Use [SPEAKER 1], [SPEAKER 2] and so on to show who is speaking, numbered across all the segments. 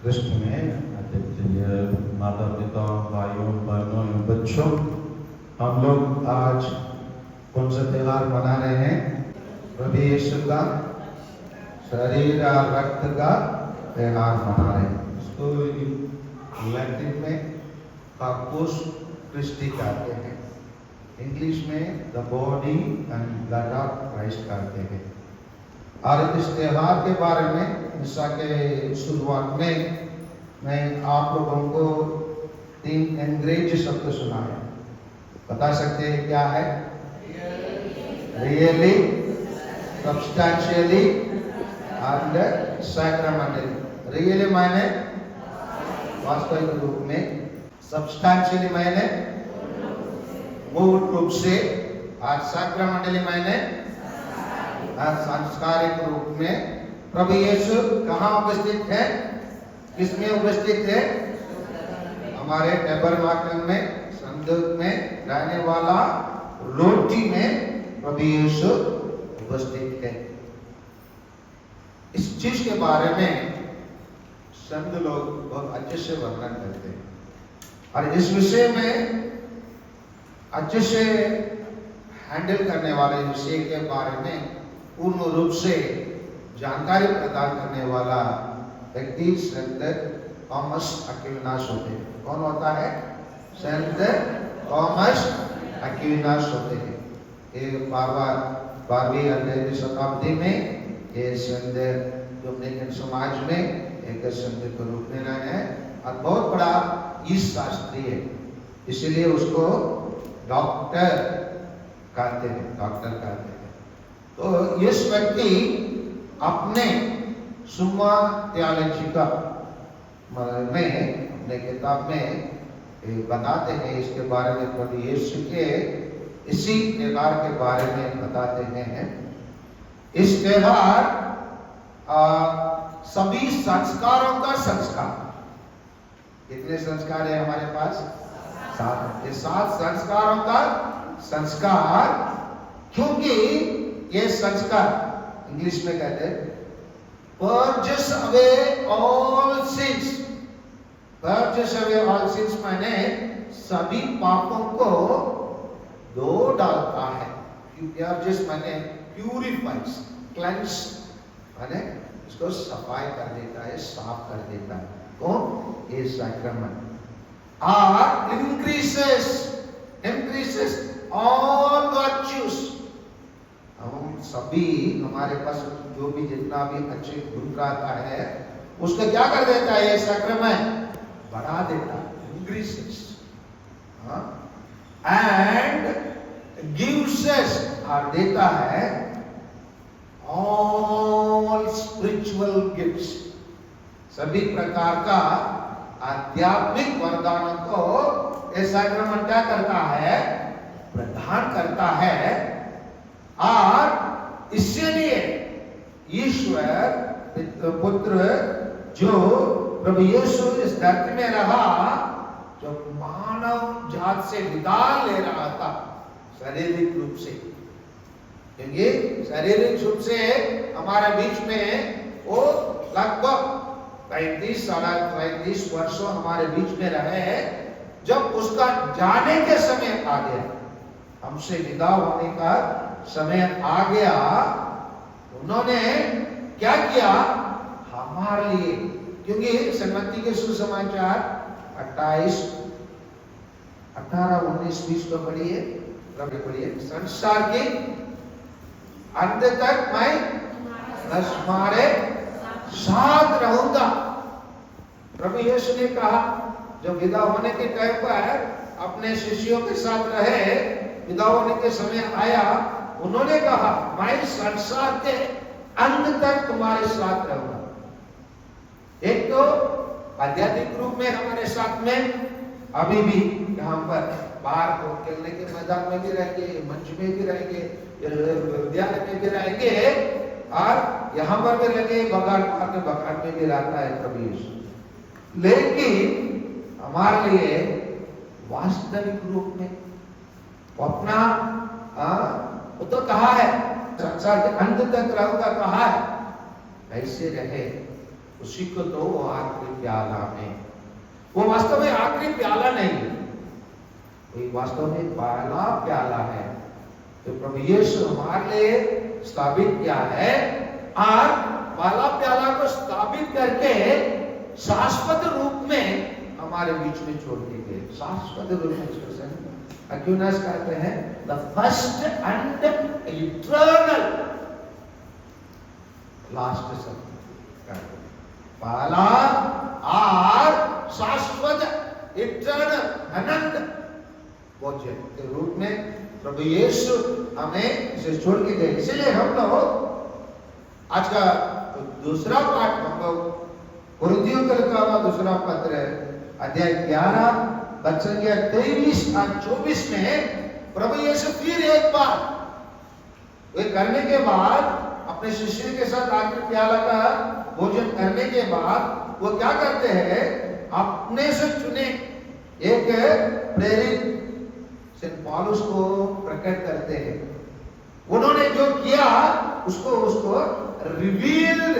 [SPEAKER 1] कृष्ण में आदरणीय माता पिता भाइयों बहनों एवं बच्चों, हम लोग आज कौन सा त्योहार मना रहे हैं? प्रभु यीशु का शरीर और रक्त का त्योहार मना रहे हैं। इसको लैटिन में कार्पस क्रिस्टी कहते हैं, इंग्लिश में the body and blood of Christ कहते हैं। और इस त्योहार के बारे में मिसा के शुरुआत में मैं आप लोगों को 3 अंग्रेजी शब्द सुनाया। बता सकते हैं क्या है? Really, substantially and sacramentally. Really मायने वास्तविक रूप में, सब्सटैंशियली मायने मूल रूप से, और सैक्रामेंटली मायने सांस्कारिक रूप में। प्रभु यीशु कहाँ उपस्थित है? किसमें उपस्थित है? हमारे टैबरनाकल में, संदूक में रहने वाला रोटी में प्रभु यीशु उपस्थित है। इस चीज के बारे में संत लोग बहुत अच्छे से वर्णन करते हैं, और इस विषय में अच्छे से हैंडल करने वाले विषय के बारे में पूर्ण रूप से जानकारी प्रदान करने वाला व्यक्ति संत थॉमस एक्विनास होते हैं। कौन होता है? संत थॉमस एक्विनास होते हैं। ये 12वीं और 13वीं शताब्दी में ये संत डोमिनिकन समाज में एक संत के रूप में रहे हैं, और बहुत बड़ा ईश शास्त्री है, इसीलिए उसको डॉक्टर कहते हैं। तो इस व्यक्ति अपने सुम्मा थियोलॉजिका में, अपने किताब में बताते हैं इसके बारे में। प्रभु यीशु के इसी त्योहार के बारे में बताते हैं। इस त्योहार सभी संस्कारों का संस्कार। कितने संस्कार है हमारे पास? 7। ये 7 संस्कारों का संस्कार, क्योंकि ये संस्कार इंग्लिश में कहते हैं purges away all sins। purges away all sins माने सभी पापों को धो डालता है। purges माने purifies, cleanse माने इसको सफाई कर देता है, साफ कर देता है। कौन? ये सैक्रामेंट। और increases all virtues। हम सभी, हमारे पास जो भी जितना भी अच्छे गुण रहता है उसको क्या कर देता है? ये सैक्रामेंट बढ़ा देता है, इंक्रीजेस। एंड गिव्स अस, और देता है ऑल स्पिरिचुअल गिफ्ट्स। सभी प्रकार का आध्यात्मिक वरदानों को ये सैक्रामेंट क्या करता है? प्रदान करता है। और इसीलिए ईश्वर पुत्र जो प्रभु यीशु इस धरती में रहा, जो मानव जात से विदा ले रहा था शारीरिक रूप से, क्योंकि शारीरिक रूप से हमारे बीच में वो लगभग 35 वर्षों हमारे बीच में रहे। जब उसका जाने के समय आ गया, हमसे विदा होने का समय आ गया, उन्होंने क्या किया हमारे लिए? क्योंकि सम्मति के सुसमाचार 28, 18, 19, 20 को पढ़िए, संसार के अंत तक मैं तुम्हारे साथ रहूंगा। प्रभु यीशु ने कहा, जब विदा होने के टाइम पर अपने शिष्यों के साथ रहे, विदा होने के समय आया, उन्होंने कहा मैं संसार के अंत तक तुम्हारे साथ रहूंगा। एक तो आध्यात्मिक रूप में हमारे साथ में अभी भी यहाँ पर बाहर को खेलने के मैदान में भी रहेंगे, मंच में भी रहेंगे, विद्यालय में भी रहेंगे, और यहाँ पर भी रहेंगे, बगान में भी रहता है प्रभु यीशु। लेकिन हमारे लिए वास्तविक रूप में अपना वो तो कहा है संसार के अंत तक रहूंगा, कहा है। ऐसे रहे उसी को तो वो आखिरी प्याला में, वो वास्तव में आखिरी प्याला नहीं है, वो वास्तव में पहला प्याला है। तो प्रभु यीशु हमारे लिए स्थापित किया है और पहला प्याला को स्थापित करके शाश्वत रूप में हमारे बीच में छोड़ के गए। शाश्वत रूप में अक्यूनस कहते हैं the first and eternal last सब, पहला और शाश्वत इटर्नल अनंत भोजन के रूप में प्रभु यीशु हमें इसे छोड़ के गए। इसलिए हम लोग आज का दूसरा पाठ हम लोग कुरिन्थियों को लिखा हुआ दूसरा पत्र अध्याय 11 वचन 23 और 24 में प्रभु यीशु फिर एक बार वे करने के बाद अपने शिष्यों के साथ आखिरी प्याला का भोजन करने के बाद वो क्या करते हैं, अपने से चुने एक प्रेरित सेंट पौलुस को प्रकट करते हैं। उन्होंने जो किया उसको रिवील्ड,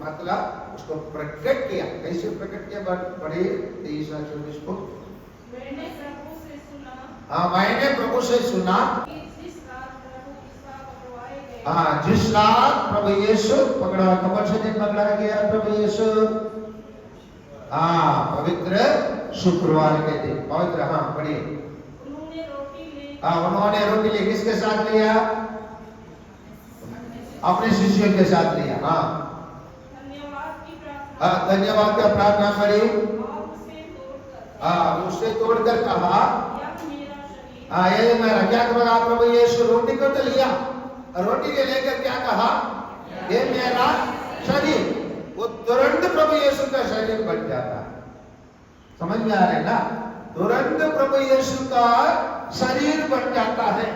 [SPEAKER 1] मतलब उसको प्रकट किया। कैसे प्रकट किया पढ़िए 23 और 24 को।
[SPEAKER 2] मैंने प्रभु से सुना,
[SPEAKER 1] हाँ मैंने प्रभु से सुना,
[SPEAKER 2] जिस रात प्रभु ईसा पकड़वाए गए,
[SPEAKER 1] हाँ जिस रात प्रभु यीशु पकड़ा, कौन से दिन पकड़ा गया प्रभु यीशु? हाँ पवित्र शुक्रवार के दिन, पवित्र, हाँ पढ़िए।
[SPEAKER 2] उन्होंने रोटी ली,
[SPEAKER 1] हाँ उन्होंने रोटी ली, किसके साथ लिया? अपने शिष्यों के साथ लिया। हाँ
[SPEAKER 2] धन्यवाद की प्रार्थना,
[SPEAKER 1] हाँ धन्यवाद का प्रार्थना करी,
[SPEAKER 2] और उसे तोड़कर,
[SPEAKER 1] हाँ उससे तोड़कर कहा,
[SPEAKER 2] यह मेरा शरीर,
[SPEAKER 1] हाँ ये मेरा, क्या कहा प्रभु यीशु? रोटी को तो लिया, रोटी के लेकर क्या कहा? ये मेरा शरीर। वो तुरंत प्रभु यीशु का शरीर बन जाता है। समझ में आ रहा है ना? तुरंत प्रभु यीशु का शरीर बन जाता है।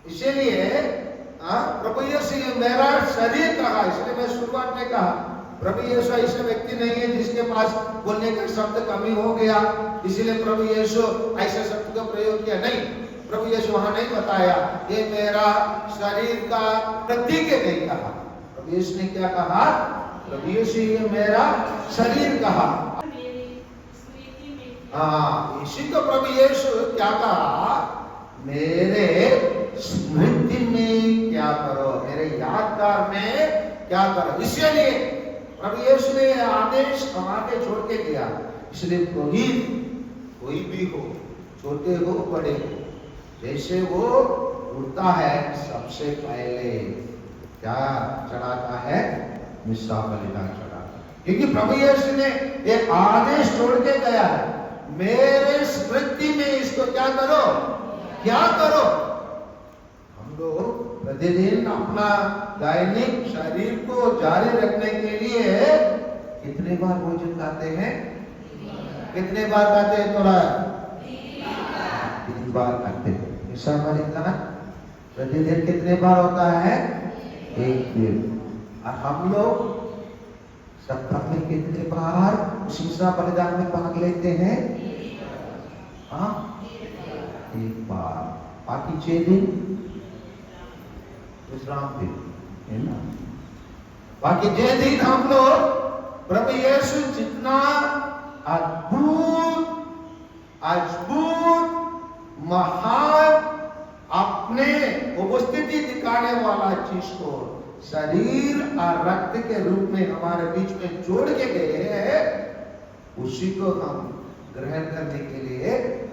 [SPEAKER 1] इसीलिए प्रभु यीशु ये मेरा शरीर कहा। इसलिए मैं शुरुआत में कहा प्रभु यीशु ऐसा व्यक्ति नहीं है जिसके पास बोलने का शब्द कमी हो गया, इसीलिए प्रभु यीशु ऐसे शब्द का प्रयोग किया। नहीं, प्रभु यीशु वहां नहीं बताया ये मेरा शरीर का प्रतीक है, नहीं कहा। प्रभु यीशु ने क्या कहा? प्रभु यीशु ये मेरा शरीर कहा।
[SPEAKER 2] मेरी स्मृति में किया।
[SPEAKER 1] हाँ इसी को प्रभु यीशु क्या कहा? मेरे स्मृति में क्या करो, मेरे यादगार में क्या करो। इसलिए प्रभु यीशु ने आदेश हमारे छोड़ के दिया। इसलिए पुरोहित कोई भी हो, छोटे हो बड़े हो, जैसे वो उठता है सबसे पहले क्या चढ़ाता है? मिस्सा बलिदान चढ़ाता है। क्योंकि प्रभु यीशु ने एक आदेश छोड़ के गया है, मेरे स्मृति में इसको क्या करो, क्या करो। हम लोग प्रतिदिन अपना दैनिक शरीर को जारी रखने के लिए कितने बार भोजन खाते हैं? कितने बार खाते हैं? थोड़ा 3 बार खाते हैं। मिस्सा बलिदान प्रतिदिन कितने बार होता है? 1 दिन। और हम लोग सप्ताह में कितने बार मिस्सा बलिदान में भाग लेते हैं? हाँ 1 बार। बाकी 6 दिन विश्राम दिन है ना। बाकी 6 दिन हम लोग प्रभु यीशु जितना अद्भुत महान अपने उपस्थिति दिखाने वाला चीज को शरीर और रक्त के रूप में हमारे बीच में जोड़ के गए हैं, उसी को हम ग्रहण करने के लिए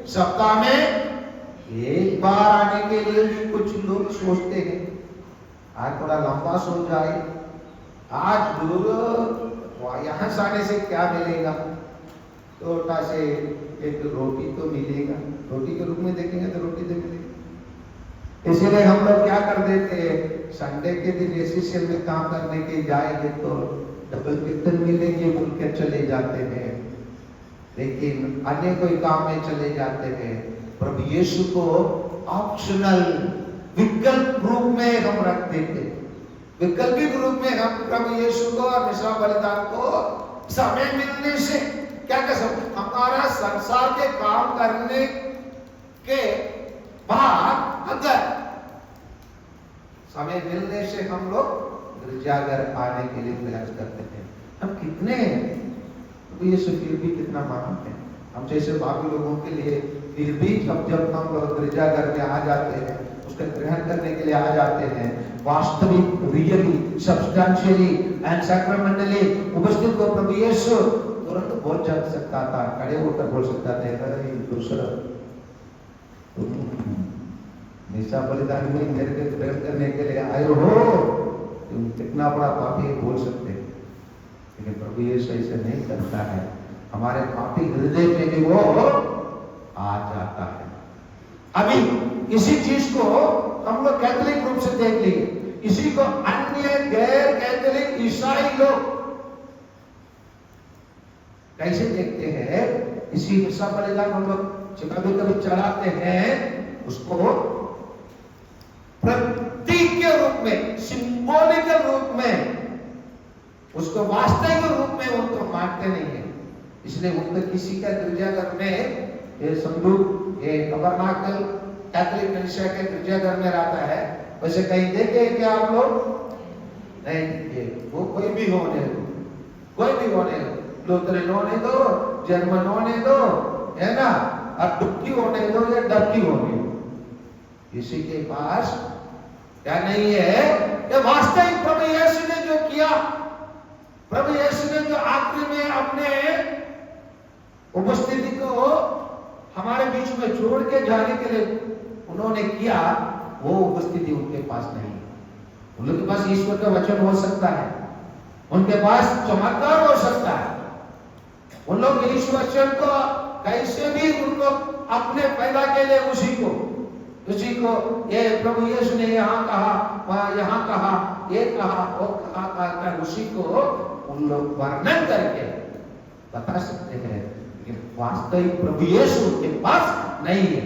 [SPEAKER 1] सप्ताह में 1 बार आने के लिए भी कुछ लोग सोचते हैं आज थोड़ा लंबा सो जाए, आज दूर यहाँ से आने से क्या मिलेगा, छोटा से एक रोटी तो मिलेगा, रोटी के रूप में देखेंगे तो रोटी तो मिलेगी। इसलिए हम लोग क्या कर देते हैं, संडे के दिन एसीसीएल में काम करने के जाएंगे तो डबल वेतन मिलेंगे बोल के चले जाते हैं, लेकिन अन्य कोई काम में चले जाते हैं। प्रभु यीशु को ऑप्शनल विकल्प रूप में हम रख देते, वैकल्पिक रूप में हम प्रभु यीशु को और मिस्सा बलिदान को समय मिलने से क्या कर सकते, हमारा संसार के काम करने के बाद अगर समय मिलने से हम लोग गिरजाघर आने के लिए प्रयास करते हैं, हम कितने तो ये फिर भी कितना मानते हैं हम जैसे बाकी लोगों के लिए, फिर भी जब हम लोग गिरजाघर में आ जाते हैं, उसका ग्रहण करने के लिए आ जाते हैं, वास्तविक रियली सब्सटेंशियली एंड सैक्रामेंटली उपस्थित को प्रभु यीशु तुरंत बोल जा सकता था, खड़े होकर बोल सकता था, अरे दूसरा निशा बलिदान में मेरे के ग्रहण करने के लिए आए हो, तुम कितना बड़ा पापी बोल सकते, लेकिन प्रभु यीशु ऐसे नहीं करता है, हमारे पापी हृदय में भी वो आ जाता है। अभी इसी चीज को हम लोग कैथोलिक रूप से देख लिए, इसी को अन्य गैर कैथोलिक ईसाई लोग कैसे देखते हैं, इसी निशा बलिदान हम लोग कभी कभी चढ़ाते हैं, उसको प्रतीक के रूप में, सिंबॉलिकल रूप में, उसको वास्तविक रूप में उनको मानते नहीं है। इसलिए उनको किसी का गिरजाघर में ये संदूक, ये टबरनाकल कैथोलिक कलीसिया के गिरजाघर में रहता है, वैसे कहीं देखे क्या आप लोग? नहीं देखे। वो कोई भी होने दो, कोई भी होने दो, लूथरन होने दो, जर्मन होने दो, है ना, और डुबकी होने दो या डबकी होने दो, किसी के पास क्या नहीं है। ये वास्तविक प्रभु यीशु ने जो किया, प्रभु यीशु ने जो आखिरी में अपने उपस्थिति को हमारे बीच में छोड़ के जाने के लिए उन्होंने किया, वो उपस्थिति उनके पास नहीं है। उन लोगों के पास ईश्वर का वचन हो सकता है, उनके पास चमत्कार हो सकता है, उन लोग इस वचन को कैसे भी उन लोग अपने पैदा के लिए उसी को ये प्रभु यीशु ने यहाँ कहा, वहाँ यहाँ कहा, ये कहा, वो कहा, उसी को उन लोग वर्णन करके बता सकते हैं, लेकिन वास्तविक प्रभु यीशु उनके पास नहीं है।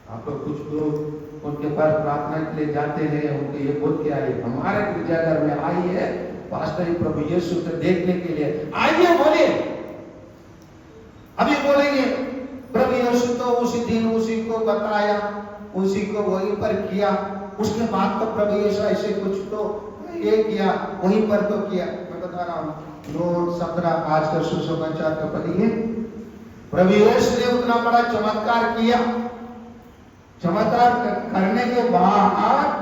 [SPEAKER 1] आप लोग कुछ लोग उनके पास प्रार्थना के लिए जाते हैं, उनके ये बोल के आइए, हमारे गिरजाघर में आइए वास्तविक प्रभु यीशु को देखने के लिए आइए, बोलिए। अभी बोलेंगे प्रभु यीशु तो उसी दिन उसी को बताया, उसी को वहीं पर किया, उसके बाद तो प्रभु यीशु ऐसे कुछ तो ये किया, वहीं पर तो किया। मैं बता रहा हूँ, 9:17 आज का सुसमाचार का पढ़िए। प्रभु यीशु ने उतना बड़ा चमत्कार किया, चमत्कार करने के बाद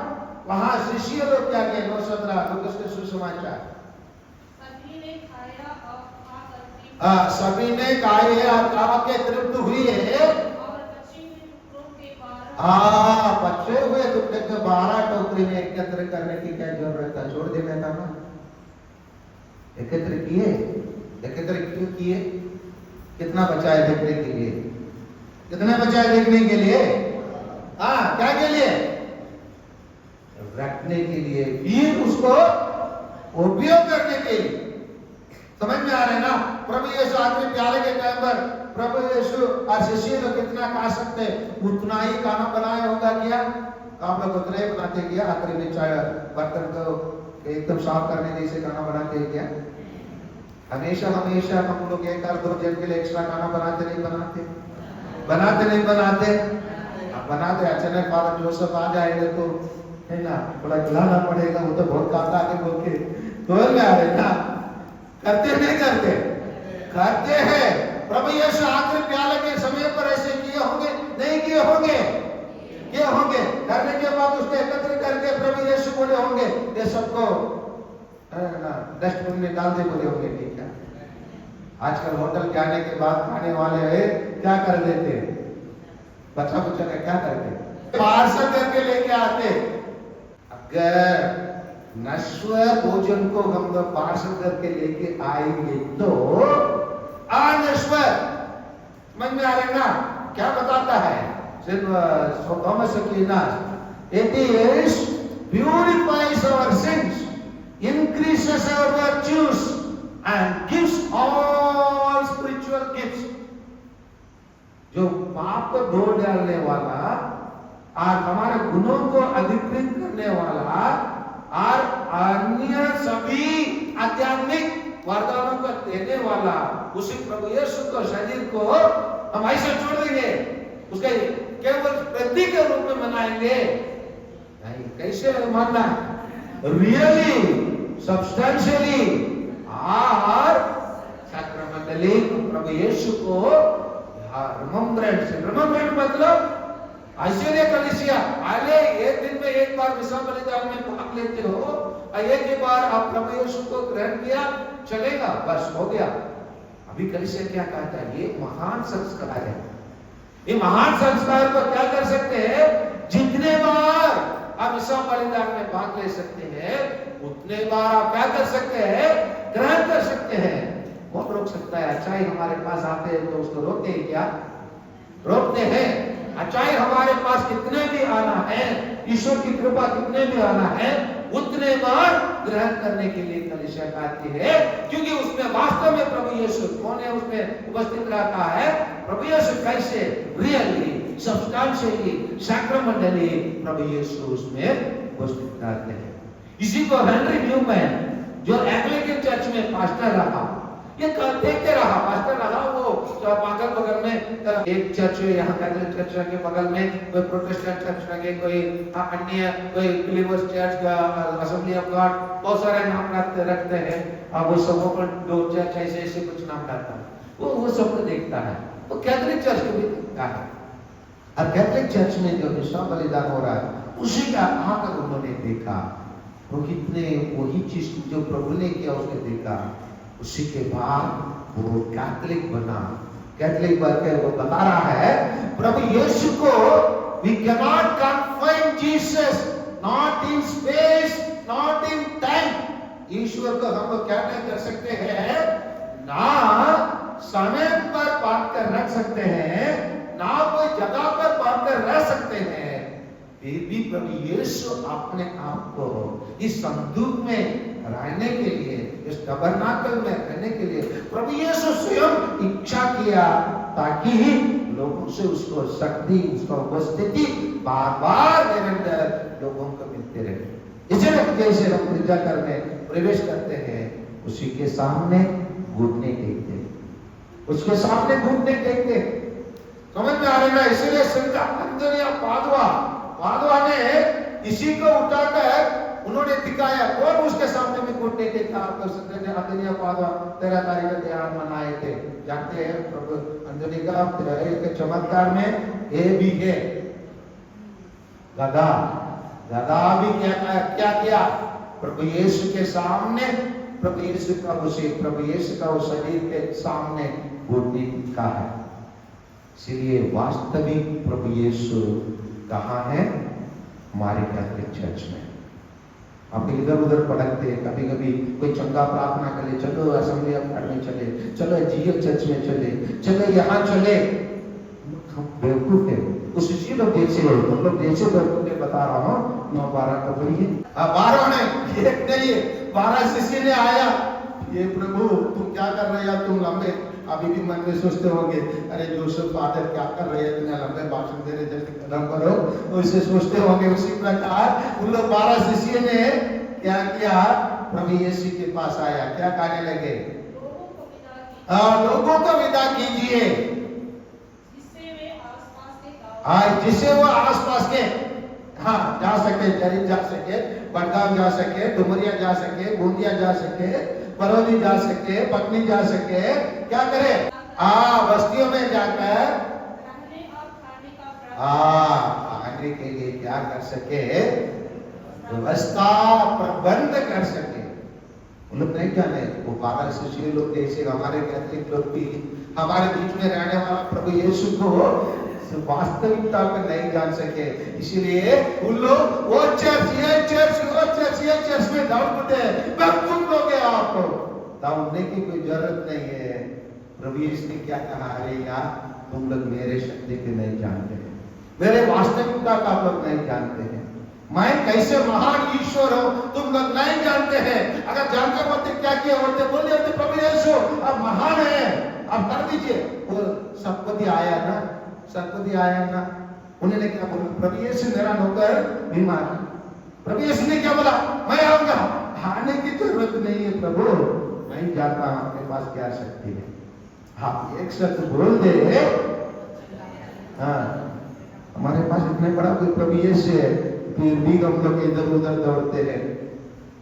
[SPEAKER 1] वहां शिष्य लोग क्या किए? 9:17 लूका के सुसमाचार।
[SPEAKER 2] सभी ने खाया और
[SPEAKER 1] सभी ने खाए और खा के तृप्त हुए,
[SPEAKER 2] और बचे हुए टुकड़ों के 12
[SPEAKER 1] बचे हुए टुकड़े के 12 टोकरी में एकत्र करने की क्या जरूरत है? छोड़ देने का ना, एकत्र किए। एकत्र क्यों किए? कितना बचा है देखने के लिए? कितना बचा है देखने के लिए? क्या के लिए? रखने के लिए, फिर उसको उपयोग करने के लिए। समझ में आ रहे हैं ना? प्रभु यीशु आखिरी प्याले के टाइम पर प्रभु यीशु और शिष्य लोग कितना खा सकते, उतना ही खाना बनाया होगा क्या? आप लोग उतना ही बनाते क्या? आखिरी में चाय बर्तन को एकदम साफ करने जैसे खाना बनाते हैं क्या? हमेशा हमेशा हम लोग 1-2 जन के लिए एक्स्ट्रा खाना बनाते नहीं बनाते? बनाते नहीं बनाते? बनाते। अचानक फादर जोसेफ आ जाएंगे तो है ना, थोड़ा खिलाना पड़ेगा, वो तो बहुत खाता है बोल के, तो है ना, करते नहीं करते? करते हैं। प्रभु यीशु आखिरी प्याले के समय पर ऐसे किए होंगे? नहीं किए होंगे? किए होंगे। करने के बाद उसको एकत्र करके प्रभु यीशु बोले होंगे, ये सबको डस्टबिन में डाल दे बोले होंगे। ठीक है, आजकल होटल जाने के बाद खाने वाले क्या कर देते हैं? बच्चा बच्चा का क्या करते? पार्सल करके लेके आते। अगर नश्वर भोजन को हम लोग पार्सल करके लेके आएंगे तो अनश्वर, समझ में आ रहा है ना? क्या बताता है Thomas Aquinas? It is purifies our sins, increases our virtues and gives all spiritual gifts। जो पाप को धो डालने वाला और हमारे गुणों को अधिकृत करने वाला और अन्य सभी आध्यात्मिक वरदानों को देने वाला उसी प्रभु यीशु को, शरीर को हम ऐसे छोड़ देंगे, उसके केवल प्रतीक के रूप में मनाएंगे? नहीं। कैसे मानना है? रियली सब्सटेंशियली बाहर सक्रमंडली प्रभु यीशु को रिमेम्बरेंस मतलब ऐश्वर्य कलिसिया आले एक दिन में एक बार विश्राम बलिदान में भाग लेते हो, एक ही बार आप प्रभु यीशु को ग्रहण किया चलेगा, बस हो गया। अभी कलिसिया क्या कहता है? ये महान संस्कार है। ये महान संस्कार को क्या कर सकते हैं? जितने बार आप विश्राम बलिदान में भाग ले सकते हैं उतने बार आप क्या कर सकते हैं? ग्रहण कर सकते हैं। कौन रोक सकता है? अच्छाई हमारे पास आते हैं तो उसको रोकते हैं क्या? रोकते हैं। अच्छाई हमारे पास कितने भी आना है, ईश्वर की कृपा कितने भी आना है, उतने बार ग्रहण करने के लिए कलीसिया कहती है, क्योंकि उसमें वास्तव में प्रभु यीशु कौन है? उसमें उपस्थित रहता है। प्रभु यीशु कैसे रियली सब्सटेंशियली सैक्रमेंटली प्रभु यीशु उसमें उपस्थित रहते हैं। इसी को हेनरी न्यूमैन जो एंग्लिकन चर्च में पास्टर रहा, ये देखते रहा, पास्टर रहा। वो अगल बगल में एक चर्च यहाँ कैथोलिक चर्च के बगल में कोई प्रोटेस्टेंट चर्च लगे, कोई अन्य कोई बिलीवर्स चर्च का असेंबली ऑफ गॉड, बहुत सारे नाम रखते हैं। अब वो सबों को दो चर्च ऐसे ऐसे कुछ नाम रहता है। वो सबको देखता है। वो कैथोलिक चर्च को भी देखता है। और कैथोलिक चर्च में जो विश्राम बलिदान हो रहा है उसी का आकर उन्होंने देखा। वो कितने वही चीज जो प्रभु ने किया उसने देखा। उसी के बाद वो कैथोलिक बना। कैथोलिक बनकर वो बता रहा है प्रभु यीशु को we cannot confine Jesus not in space not in time। ईश्वर को हम क्या नहीं कर सकते हैं? ना समय पर बांध कर रख सकते हैं, ना कोई जगह पर बांध कर रह सकते हैं। फिर भी प्रभु यीशु अपने आप को इस संदूक में रहने के लिए, इस टबरनाकल में रहने के लिए प्रभु यीशु स्वयं इच्छा किया ताकि लोगों से उसको शक्ति, उसका उपस्थिति बार बार निरंतर लोगों को मिलते रहे। इसलिए जैसे हम गिरजा घर में प्रवेश करते हैं उसी के सामने घुटने टेकते, उसके सामने घुटने टेकते। समझ में आ रहा है? इसलिए संत अंतोनियो पादुआ ने इसी को उठाकर उन्होंने दिखाया। कौन उसके सामने में घुटने टेकता? आपको संत अंतोनियो पादुआ 13 तारीख का त्योहार मनाए थे, जानते हैं। प्रभु अंतोनियो का एक चमत्कार में ये भी है। गधा भी क्या किया? प्रभु यीशु के सामने, प्रभु यीशु का वो शरीर के सामने घुटने टिका है। इसलिए वास्तविक प्रभु यीशु कहाँ है? हमारे कैथोलिक चर्च में। आप इधर उधर भटकते, कभी कभी कोई चंगा प्रार्थना कर ले, चलो असेंबली ऑफ गॉड में चले, चलो जीएल चर्च में चले, चलो यहाँ चले। हम बेवकूफ है। उस लोग जैसे हो, तुम लोग जैसे बेवकूफ है, बता रहा हूँ। 9-12 का पढ़िए। 12 ने एक नहीं 12 शिष्य ने आया, ये प्रभु तुम क्या कर रहे हो? तुम लंबे, अभी भी मन में सोचते होंगे, अरे जोसेफ फादर क्या कर रहे हैं, इतने लंबे भाषण दे रहे, जल्दी खत्म करो। वैसे सोचते होंगे। उसी प्रकार उन लोग 12 शिष्य ने क्या किया? प्रभु यीशु के पास आया, क्या कहने लगे? लोगों को विदा कीजिए, जिससे वो आसपास के जा सके, जरीब जा सके, बड़गांव जा सके, डुमरिया जा सके, बूंदिया जा सके, बरौनी जा सके, पटनी जा सके। क्या करे? बस्तियों में जाकर खाने के लिए क्या कर सके? व्यवस्था प्रबंध कर सके। उन लोग नहीं जाने, वो 12 शिष्य लोग जैसे हमारे कैथोलिक लोग भी हमारे बीच में रहने वाला प्रभु यीशु को वास्तविकता को नहीं जान सके। इसीलिए उन लोग वो चर्च ये चर्च में दौड़ते हैं। बेवकूफ लोग हैं, आपको दौड़ने की कोई जरूरत नहीं है। प्रभु यीशु ने क्या कहा? अरे यार, तुम लोग मेरे शक्ति को नहीं जानते हैं, मेरे वास्तविकता का आप लोग नहीं जानते हैं, मैं कैसे महान ईश्वर हूं तुम लोग नहीं जानते हैं। अगर जानते होते क्या किया होते? बोले होते प्रभु यीशु अब महान है, अब कर दीजिए। वो सतपति आया ना, उन्होंने क्या बोला? प्रभु यीशु मेरा नौकर बीमार। प्रभु यीशु ने क्या बोला? मैं आऊंगा, आने की जरूरत नहीं है प्रभु, मैं जाता हूं, आपके पास क्या शक्ति है? एक शब्द बोल दे। हमारे पास इतने बड़ा कोई प्रभु यीशु है, फिर भी हम लोग इधर उधर दौड़ते हैं।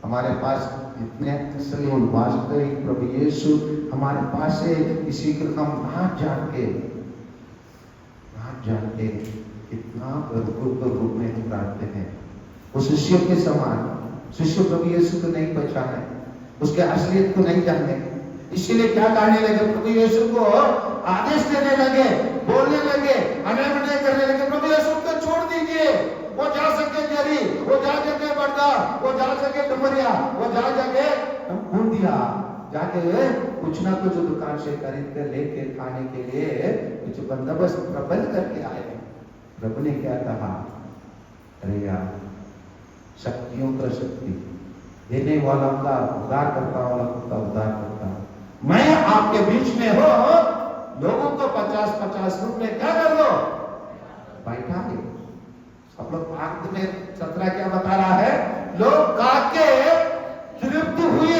[SPEAKER 1] हमारे पास इतने असली और वास्तविक प्रभु यीशु हमारे पास है, इसी को हम ना जान के इतना बेवकूफ के रूप में हम प्रार्थते हैं। वो शिष्यों के समान, शिष्य प्रभु यीशु को नहीं पहचाने, उसके असलियत को नहीं जाने, इसीलिए क्या कहने लगे, प्रभु यीशु को आदेश देने लगे, बोलने लगे, अनय करने लगे, प्रभु यीशु को छोड़ दीजिए, वो जा सके जरी, वो जा सके बड़दा, वो जा सके डुमरिया, वो जा सके बूंदिया, जाके कुछ ना कुछ दुकान से खरीद कर लेके खाने के लिए कुछ बंदोबस्त प्रबंध करके आए। प्रभु ने क्या कहा, अरे यार, शक्तियों का शक्ति देने वाला का उद्धार करता वाला का उद्धार करता, मैं आपके बीच में हो, लोगों को 50-50 रुपए क्या कर दो, बैठा है। सब लोग आंख में 17 क्या बता रहा है, लोग खाके तृप्त हुए,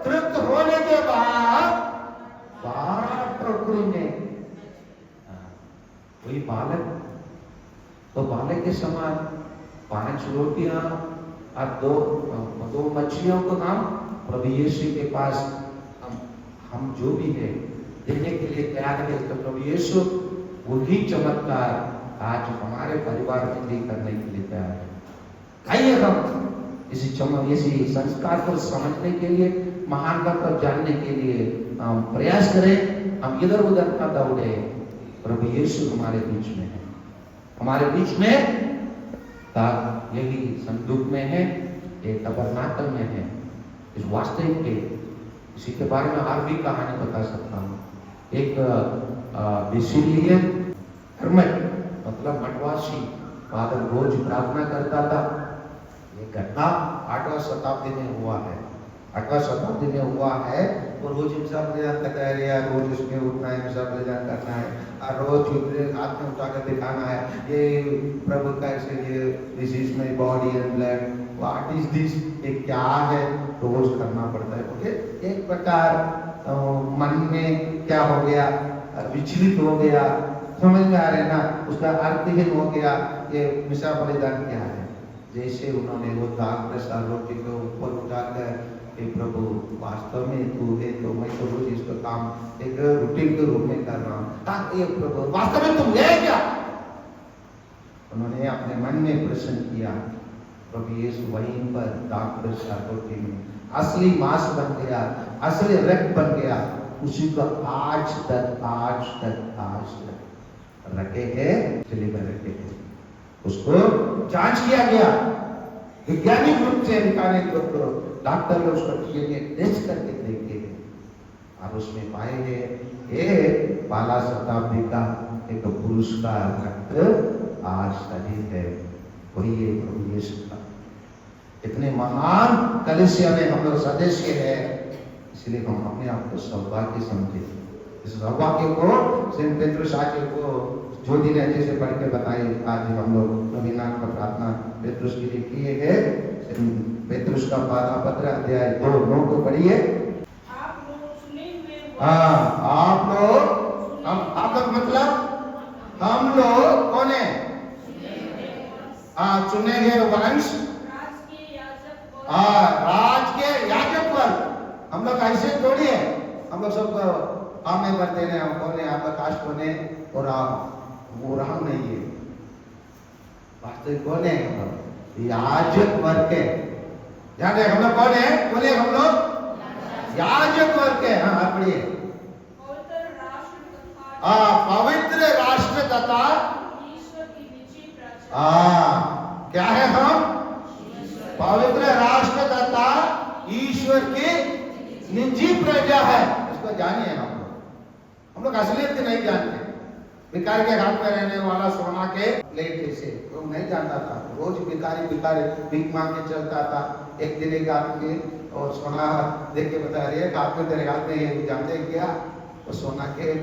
[SPEAKER 1] तृप्त होने के बाद 12 टोकरी में वही बालक, तो बालक के समान 5 रोटियां और 2 मछलियों को नाम प्रभु यीशु के पास हम जो भी है देने के लिए तैयार है। तो प्रभु यीशु वही चमत्कार आज हमारे परिवार में भी करने के लिए तैयार है। आइए हम इसी संस्कार को समझने के लिए, महानता को जानने के लिए प्रयास करें। हम इधर उधर न दौड़े, प्रभु यीशु हमारे बीच में है, हमारे बीच में यही संदूक में है, ये टबरनाकल में है, इस वास्तविक के इसी के बारे में और भी कहानी बता सकता हूँ। एक बेसिलियन हर्मिट, मतलब मठवासी फादर रोज प्रार्थना करता था। ये घटना 8वीं शताब्दी में हुआ है, 8वीं शताब्दी में हुआ है। वो रोज हिसाब ले जाता है, रोज उसमें उठना है, हिसाब ले जाना करना है, और रोज हाथ में उठा कर दिखाना है, ये प्रभु कैसे, ये this is my body and blood, what is this, ये क्या है, रोज करना पड़ता है। ओके, एक प्रकार मन में क्या हो गया, विचलित हो गया, समझ में आ रहे ना, उसका अर्थहीन हो गया, ये मिसा बलिदान क्या है। जैसे उन्होंने वो दाग प्रसाद रोटी को ऊपर उठाकर, हे प्रभु वास्तव में तू है तो मैं तो रोज इसका काम एक रूटीन के रूप में कर रहा हूँ, ये प्रभु वास्तव में तुम है क्या। उन्होंने अपने मन में प्रश्न किया, प्रभु यीशु वहीं पर दाग प्रसाद रोटी में असली मांस बन गया, असली रक्त बन गया, उसी को आज तक रखे हैं, चले में रखे हैं। उसको जांच किया गया, वैज्ञानिक रूप से दिखाने को डॉक्टर ने उसको डीएनए टेस्ट करके देखे और उसमें पाए हैं ये 12 शताब्दी का एक पुरुष का रक्त आज शरीर है, वही है प्रभु यीशु का। इतने महान कलीसिया में हम लोग सदस्य है, इसलिए हम अपने आप को सौभाग्य समझे। इस सौभाग्य को सेंट पेट्रुस आचार्य को जो दिन है जैसे पढ़ के बताए, आज हम लोग रविनाथ का प्रार्थना पेट्रुस के लिए किए हैं। पेट्रुस का पत्र अध्याय 2:9 को पढ़िए।
[SPEAKER 2] आप लोग चुने हुए हो,
[SPEAKER 1] आप लोग मतलब हम लोग कौन है, चुने गए वंश, राज के याजक वर्ग। हम लोग ऐसे थोड़ी है, हम लोग सब हमें करते हैं, हम कौन है, आपका कास्ट कौन है, और आप वो हम नहीं है, वास्तविक कौन है, हम लोग याजक वर्ग के। ध्यान रहे, हम लोग कौन है, बोले हम लोग याजक वर्ग के। हाँ पढ़िए, पवित्र राष्ट्र तथा
[SPEAKER 2] ईश्वर की निजी प्रजा।
[SPEAKER 1] क्या है हम, पवित्र राष्ट्र तथा ईश्वर की निजी प्रजा है। इसको जानिए, हम लोग असलियत नहीं जानते। भिखारी के हाथ में रहने वाला सोना के प्लेट जैसे वो नहीं जानता था, रोज भिखारी भीख मांग के चलता था। एक दिन एक आदमी और सोना देख के बता रही है, हाथ में तेरे हाथ में ये जानते क्या, वो सोना के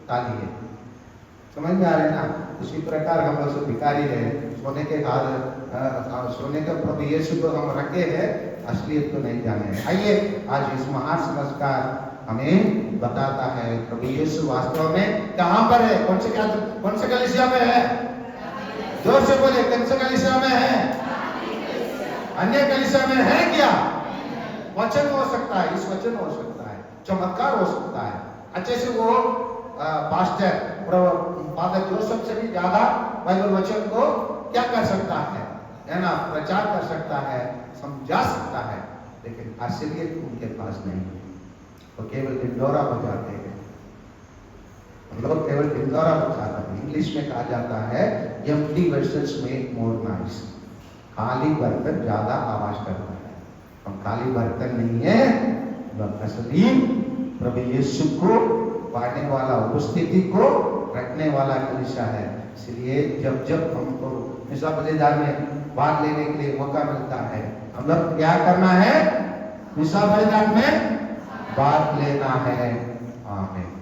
[SPEAKER 1] ताली है। समझ में आ रहे ना, उसी प्रकार हम लोग भिखारी है, सोने के हाथ, सोने के प्रभु यीशु को हम रखे हैं, असलियत को नहीं जाने हैं। आइए आज इस महान संस्कार हमें बताता है प्रभु यीशु वास्तव में कहां पर है, कौन से कलीसिया में है, जोर से बोले, कौन से कलीसिया में है, अन्य कलीसिया में है क्या, वचन हो सकता है, इस वचन हो सकता है, चमत्कार हो सकता है। अच्छे से वो पास्टर फादर जोसेफ से भी ज्यादा बाइबल वचन को क्या कर सकता है ना, प्रचार कर सकता है, समझा सकता है, लेकिन असलियत उनके पास नहीं है। वो केवल ढिंढोरा बजाते हैं, हम लोग केवल ढिंढोरा बजाते हैं। इंग्लिश में कहा जाता है empty vessels make more noise, खाली बर्तन ज्यादा आवाज करता है। हम खाली बर्तन नहीं है, असली प्रभु यीशु को पाने वाला, उपस्थिति को रखने वाला कलीसिया है। इसलिए जब जब हमको मिसा बलिदान में भाग लेने के लिए मौका मिलता है, हम लोग क्या करना है? मिसा बलिदान में भाग लेना है। आमीन।